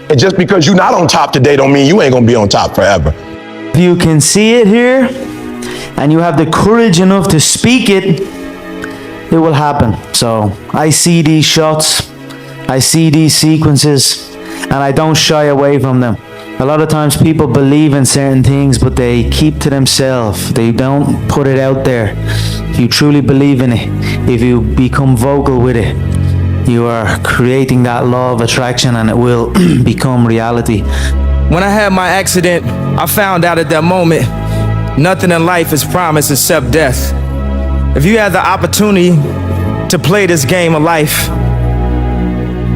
And just because you're not on top today don't mean you ain't gonna be on top forever. If you can see it here, and you have the courage enough to speak it, it will happen. So I see these shots, I see these sequences, and I don't shy away from them. A lot of times people believe in certain things, but they keep to themselves. They don't put it out there. If you truly believe in it, if you become vocal with it, you are creating that law of attraction, and it will become reality. When I had my accident, I found out at that moment, nothing in life is promised except death. If you have the opportunity to play this game of life,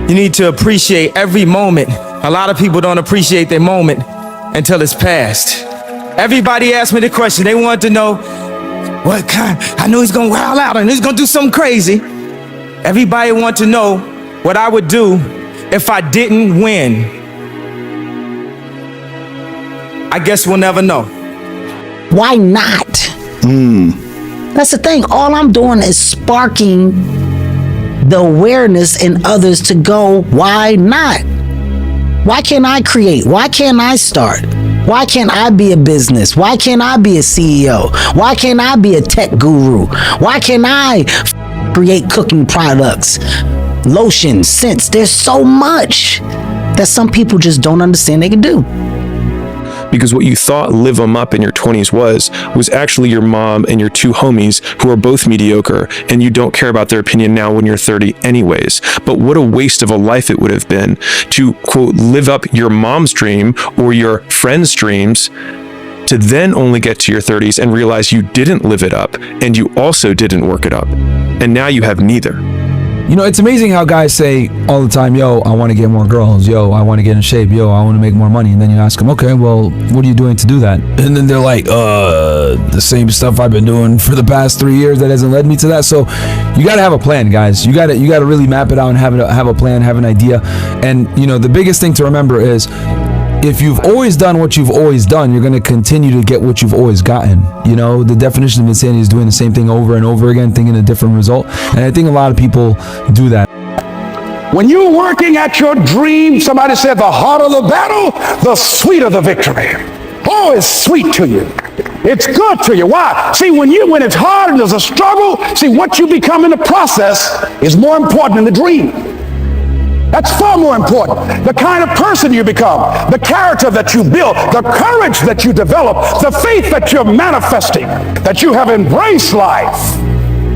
you need to appreciate every moment. A lot of people don't appreciate their moment until it's past. Everybody asked me the question. They wanted to know, what kind? I know he's gonna wild out and he's gonna do something crazy. Everybody wanted to know what I would do if I didn't win. I guess we'll never know. Why not? That's the thing. All I'm doing is sparking the awareness in others to go, why not? Why can't I create? Why can't I start? Why can't I be a business? Why can't I be a CEO? Why can't I be a tech guru? Why can't I create cooking products, lotions, scents? There's so much that some people just don't understand they can do. Because what you thought live 'em up in your 20s was actually your mom and your two homies who are both mediocre, and you don't care about their opinion now when you're 30 anyways. But what a waste of a life it would have been to, quote, live up your mom's dream or your friend's dreams, to then only get to your 30s and realize you didn't live it up and you also didn't work it up. And now you have neither. You know, it's amazing how guys say all the time, yo, I want to get more girls. Yo, I want to get in shape. Yo, I want to make more money. And then you ask them, okay, well, what are you doing to do that? And then they're like, the same stuff I've been doing for the past 3 years that hasn't led me to that. So you got to have a plan, guys. You got to really map it out and have a plan, have an idea. And, you know, the biggest thing to remember is, if you've always done what you've always done, you're going to continue to get what you've always gotten. You know, the definition of insanity is doing the same thing over and over again, thinking a different result. And I think a lot of people do that. When you're working at your dream, somebody said the harder the battle, the sweeter the victory. Oh, it's sweet to you. It's good to you. Why? See, when it's hard and there's a struggle, see, what you become in the process is more important than the dream. That's far more important. The kind of person you become, the character that you build, the courage that you develop, the faith that you're manifesting, that you have embraced life.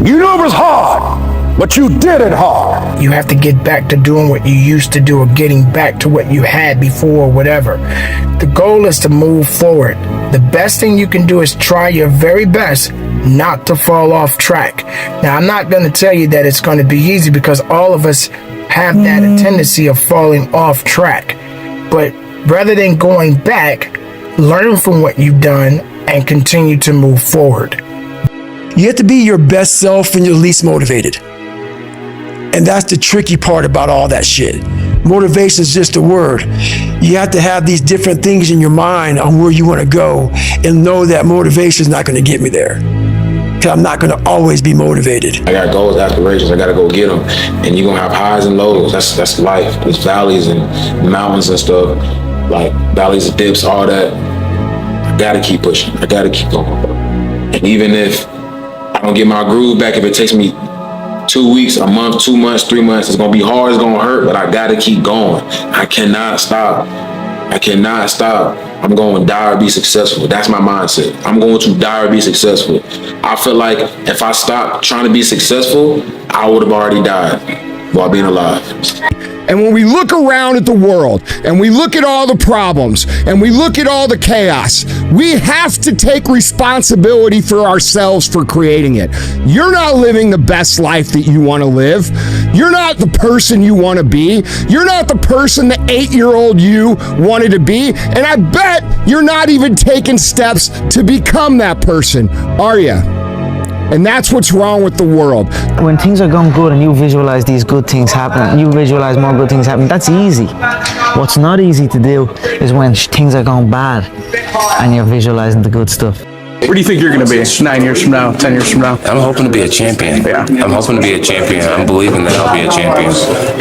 You know it was hard, but you did it hard. You have to get back to doing what you used to do or getting back to what you had before or whatever. The goal is to move forward. The best thing you can do is try your very best not to fall off track. Now, I'm not going to tell you that it's going to be easy, because all of us have that tendency of falling off track. But rather than going back, learn from what you've done and continue to move forward. You have to be your best self when you're least motivated. And that's the tricky part about all that shit. Motivation is just a word. You have to have these different things in your mind on where you want to go, and know that motivation is not going to get me there. Because I'm not going to always be motivated. I got goals, aspirations, I got to go get them. And you're going to have highs and lows. That's life. There's valleys and mountains and stuff. Like valleys and dips, all that. I got to keep pushing. I got to keep going. And even if I don't get my groove back, if it takes me 2 weeks, a month, 2 months, 3 months, it's going to be hard, it's going to hurt, but I got to keep going. I cannot stop. I cannot stop. I'm going to die or be successful. That's my mindset. I'm going to die or be successful. I feel like if I stopped trying to be successful, I would have already died while being alive. And when we look around at the world and we look at all the problems and we look at all the chaos, we have to take responsibility for ourselves for creating it. You're not living the best life that you want to live. You're not the person you want to be. You're not the person that 8-year-old you wanted to be. And I bet you're not even taking steps to become that person, are you? And that's what's wrong with the world. When things are going good and you visualize these good things happening, you visualize more good things happening, that's easy. What's not easy to do is when things are going bad and you're visualizing the good stuff. Where do you think you're going to be 9 years from now, 10 years from now? I'm hoping to be a champion. Yeah. I'm hoping to be a champion. I'm believing that I'll be a champion.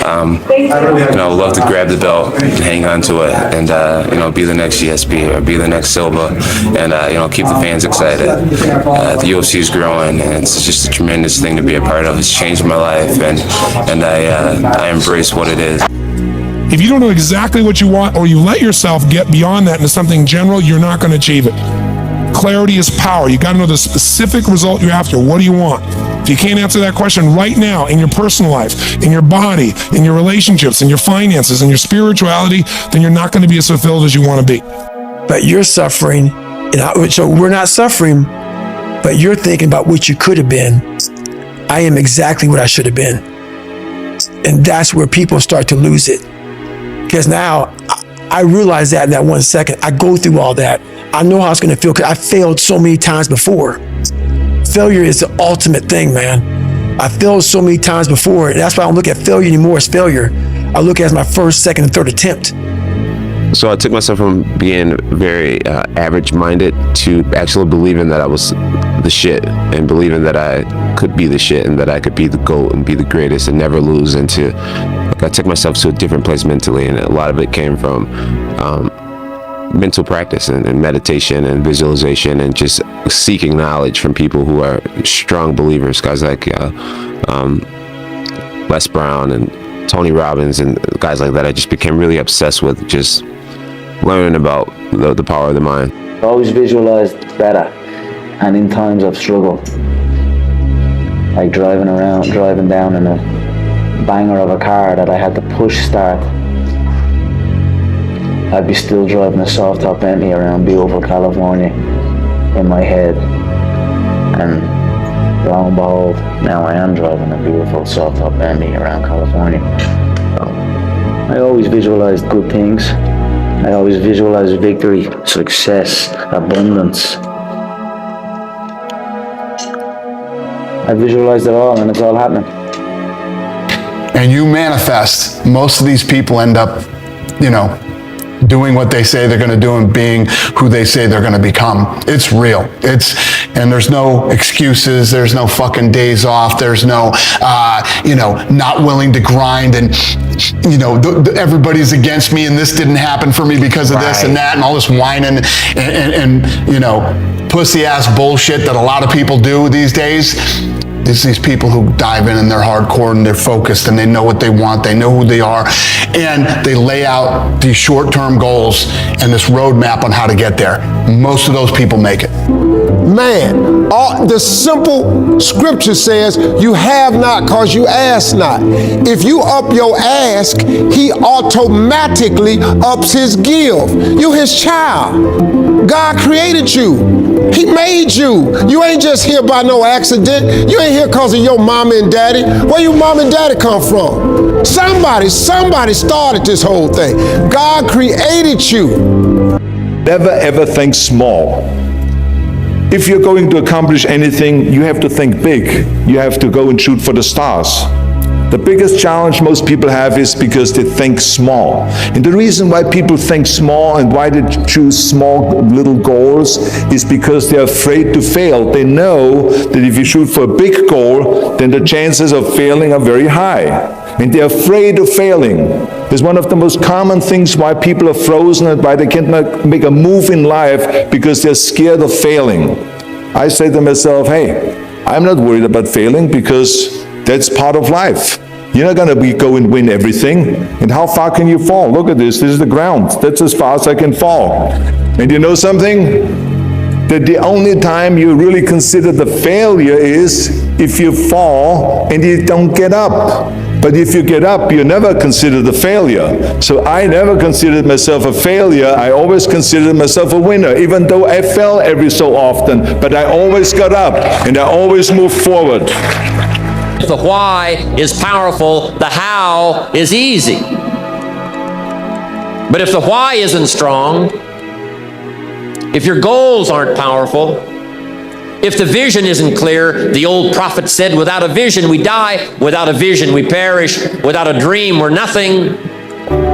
I'd love to grab the belt and hang on to it and, be the next GSP or be the next Silva and, keep the fans excited. The UFC is growing and it's just a tremendous thing to be a part of. It's changed my life and I embrace what it is. If you don't know exactly what you want or you let yourself get beyond that into something general, you're not going to achieve it. Clarity is power. You got to know the specific result you're after. What do you want? If you can't answer that question right now in your personal life, in your body, in your relationships, in your finances, in your spirituality, then you're not going to be as fulfilled as you want to be. But you're suffering, so we're not suffering, but you're thinking about what you could have been. I am exactly what I should have been. And that's where people start to lose it. Because now I realize that in that 1 second. I go through all that. I know how it's going to feel because I failed so many times before. Failure is the ultimate thing, man. I failed so many times before, and that's why I don't look at failure anymore as failure. I look at it as my first, second, and third attempt. So I took myself from being very average-minded to actually believing that I was the shit and believing that I could be the shit and that I could be the GOAT and be the greatest and never lose. I took myself to a different place mentally, and a lot of it came from mental practice and meditation and visualization and just seeking knowledge from people who are strong believers, guys like Les Brown and Tony Robbins and guys like that. I just became really obsessed with just learning about the power of the mind. I always visualized better, and in times of struggle, like driving down in a banger of a car that I had to push start, I'd be still driving a soft top Bentley around beautiful California in my head, and lo and behold, now I am driving a beautiful soft top Bentley around California. I always visualized good things. I always visualized victory, success, abundance. I visualized it all, and it's all happening. And you manifest. Most of these people end up, doing what they say they're going to do and being who they say they're going to become. It's real. And there's no excuses. There's no fucking days off. There's no, not willing to grind and, everybody's against me and this didn't happen for me because of this and that and all this whining and pussy ass bullshit that a lot of people do these days. It's these people who dive in and they're hardcore and they're focused and they know what they want, they know who they are, and they lay out these short-term goals and this roadmap on how to get there. Most of those people make it. Man, the simple scripture says, you have not because you ask not. If you up your ask, he automatically ups his give. You his child. God created you. He made you. You ain't just here by no accident. You ain't here because of your mama and daddy. Where your mom and daddy come from? Somebody started this whole thing. God created you. Never ever think small. If you're going to accomplish anything, you have to think big. You have to go and shoot for the stars. The biggest challenge most people have is because they think small. And the reason why people think small and why they choose small little goals is because they're afraid to fail. They know that if you shoot for a big goal, then the chances of failing are very high. And they're afraid of failing. It's one of the most common things why people are frozen and why they can't make a move in life, because they're scared of failing. I say to myself, hey, I'm not worried about failing because that's part of life. You're not going to go and win everything. And how far can you fall? Look at this. This is the ground. That's as far as I can fall. And you know something? That the only time you really consider the failure is if you fall and you don't get up. But if you get up, you never consider the failure. So I never considered myself a failure. I always considered myself a winner, even though I fell every so often. But I always got up and I always moved forward. If the why is powerful, the how is easy. But if the why isn't strong, if your goals aren't powerful, if the vision isn't clear, the old prophet said, without a vision we die, without a vision we perish, without a dream we're nothing.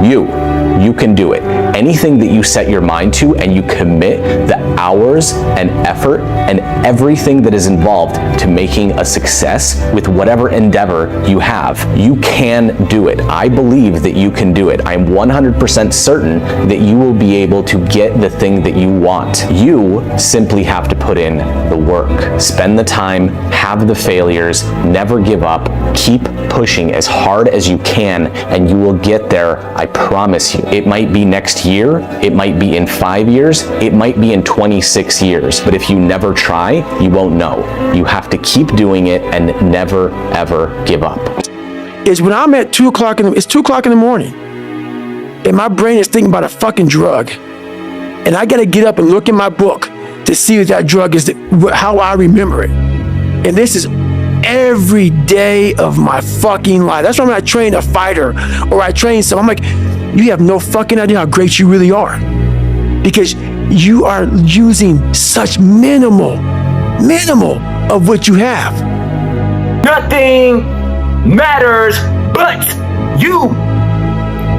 You can do it. Anything that you set your mind to and you commit the hours and effort and everything that is involved to making a success with whatever endeavor you have, you can do it. I believe that you can do it. I'm 100% certain that you will be able to get the thing that you want. You simply have to put in the work. Spend the time, have the failures, never give up, keep pushing as hard as you can, and you will get there, I promise you. It might be next year, it might be in 5 years, it might be in 26 years, but if you never try, you won't know. You have to keep doing it and never, ever give up. Is when I'm at 2 o'clock it's 2 o'clock in the morning, and my brain is thinking about a fucking drug, and I gotta get up and look in my book to see if that drug is how I remember it. And this is every day of my fucking life. That's why when I train a fighter or I train someone, I'm like, you have no fucking idea how great you really are, because you are using such minimal of what you have. Nothing matters but you.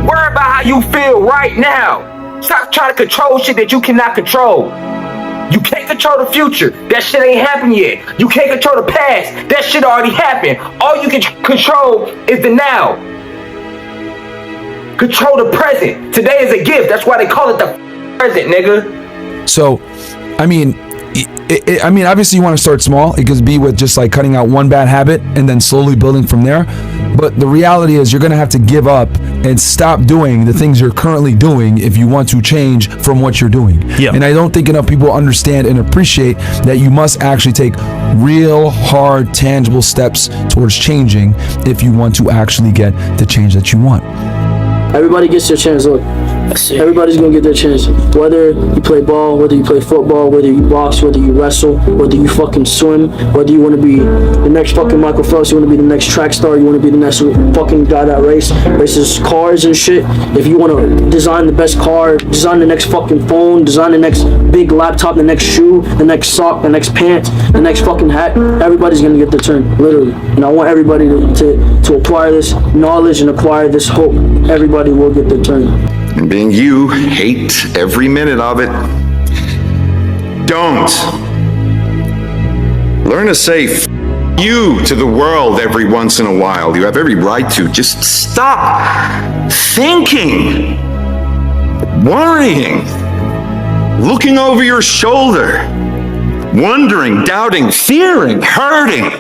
Worry about how you feel right now. Stop trying to control shit that you cannot control. You can't control the future. That shit ain't happened yet. You can't control the past. That shit already happened. All you can control is the now. Control the present. Today is a gift. That's why they call it the present, nigga. So, I mean, obviously you want to start small. It could be with just like cutting out one bad habit and then slowly building from there. But the reality is you're going to have to give up and stop doing the things you're currently doing if you want to change from what you're doing. Yeah. And I don't think enough people understand and appreciate that you must actually take real hard, tangible steps towards changing if you want to actually get the change that you want. Everybody gets their chance. Look, everybody's gonna get their chance. Whether you play ball, whether you play football, whether you box, whether you wrestle, whether you fucking swim, whether you want to be the next fucking Michael Phelps, you want to be the next track star, you want to be the next fucking guy that races cars and shit. If you want to design the best car, design the next fucking phone, design the next big laptop, the next shoe, the next sock, the next pants, the next fucking hat, everybody's gonna get their turn, literally. And I want everybody to acquire this knowledge and acquire this hope. Everybody will get their turn. And being you, hate every minute of it. Don't. Learn to say F you to the world every once in a while. You have every right to. Just stop thinking, worrying, looking over your shoulder, wondering, doubting, fearing, hurting,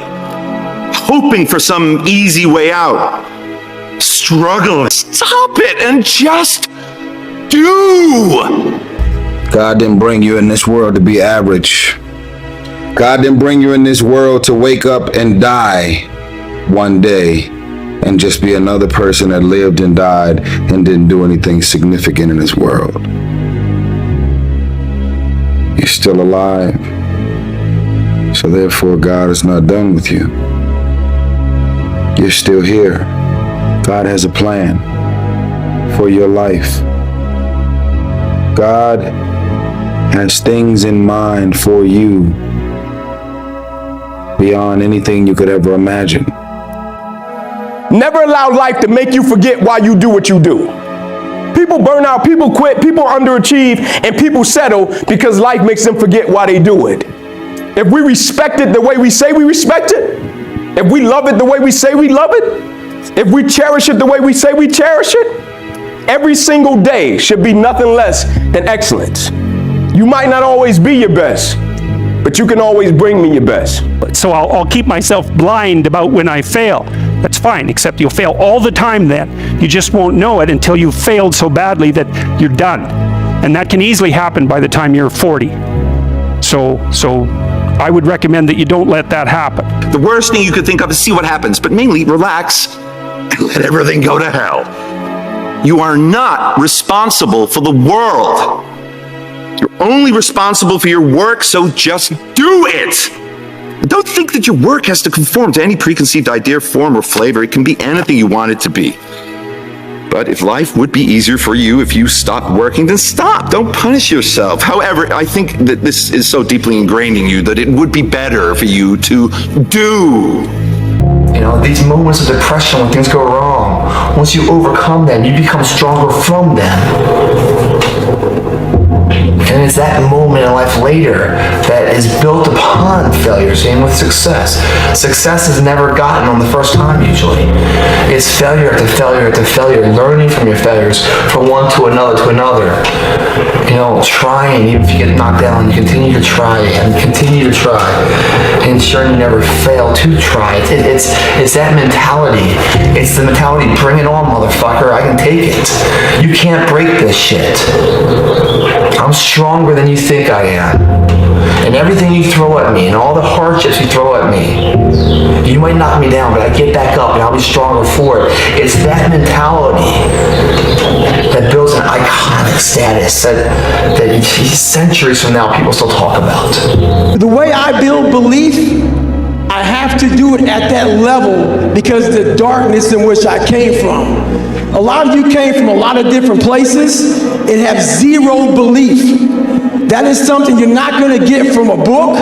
hoping for some easy way out. Struggling. Stop it and just do. God didn't bring you in this world to be average. God didn't bring you in this world to wake up and die one day and just be another person that lived and died and didn't do anything significant in this world. You're still alive. So therefore, God is not done with you. You're still here. God has a plan for your life. God has things in mind for you beyond anything you could ever imagine. Never allow life to make you forget why you do what you do. People burn out, people quit, people underachieve, and people settle because life makes them forget why they do it. If we respect it the way we say we respect it, if we love it the way we say we love it, if we cherish it the way we say we cherish it, every single day should be nothing less than excellence. You might not always be your best, but you can always bring me your best. So I'll keep myself blind about when I fail. That's fine, except you'll fail all the time then. You just won't know it until you've failed so badly that you're done. And that can easily happen by the time you're 40. So I would recommend that you don't let that happen. The worst thing you could think of is see what happens, but mainly relax and let everything go to hell. You are not responsible for the world. You're only responsible for your work, so just do it. Don't think that your work has to conform to any preconceived idea, form, or flavor. It can be anything you want it to be. But if life would be easier for you if you stopped working, then stop. Don't punish yourself. However, I think that this is so deeply ingrained in you that it would be better for you to do. You know, these moments of depression when things go wrong, once you overcome them, you become stronger from them. And it's that moment in life later that is built upon failure. Same with success. Success is never gotten on the first time usually. It's failure after failure after failure, learning from your failures from one to another to another. You know, trying, even if you get knocked down, you continue to try and continue to try, and ensuring you never fail to try. It's that mentality. It's the mentality, bring it on, motherfucker, I can take it. You can't break this shit. I'm stronger than you think I am. And everything you throw at me and all the hardships you throw at me, you might knock me down, but I get back up and I'll be stronger for it. It's that mentality that builds an iconic status that centuries from now people still talk about. The way I build belief, I have to do it at that level because of the darkness in which I came from. A lot of you came from a lot of different places and have zero belief. That is something you're not going to get from a book,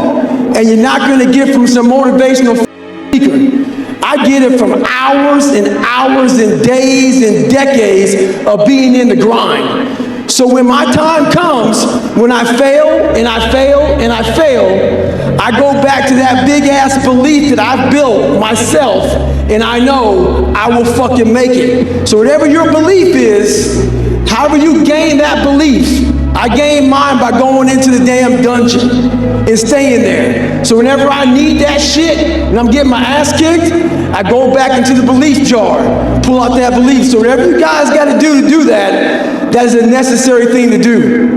and you're not going to get from some motivational speaker. I get it from hours and hours and days and decades of being in the grind. So when my time comes, when I fail and I fail and I fail, I go back to that big ass belief that I've built myself, and I know I will fucking make it. So whatever your belief is, however you gain that belief, I gained mine by going into the damn dungeon and staying there. So whenever I need that shit and I'm getting my ass kicked, I go back into the belief jar, pull out that belief. So whatever you guys got to do that, that is a necessary thing to do.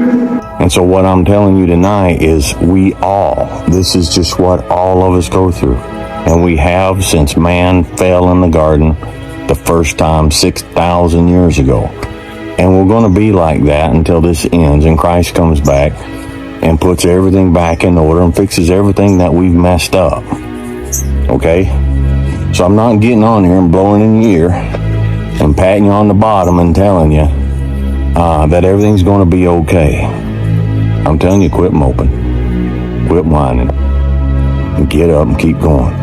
And so what I'm telling you tonight is this is just what all of us go through. And we have since man fell in the garden the first time 6,000 years ago. And we're going to be like that until this ends and Christ comes back and puts everything back in order and fixes everything that we've messed up. Okay? So I'm not getting on here and blowing in your ear and patting you on the bottom and telling you that everything's going to be okay. I'm telling you, quit moping. Quit whining. And get up and keep going.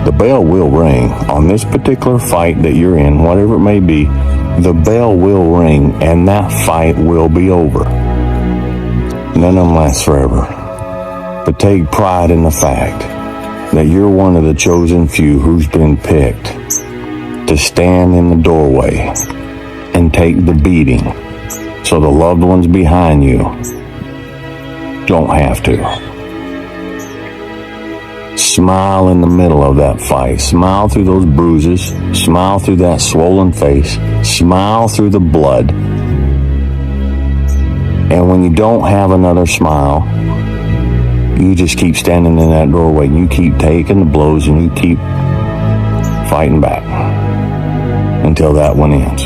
The bell will ring on this particular fight that you're in, whatever it may be. The bell will ring and that fight will be over. None of them last forever. But take pride in the fact that you're one of the chosen few who's been picked to stand in the doorway and take the beating so the loved ones behind you don't have to. Smile in the middle of that fight. Smile through those bruises. Smile through that swollen face. Smile through the blood. And when you don't have another smile, you just keep standing in that doorway and you keep taking the blows and you keep fighting back until that one ends.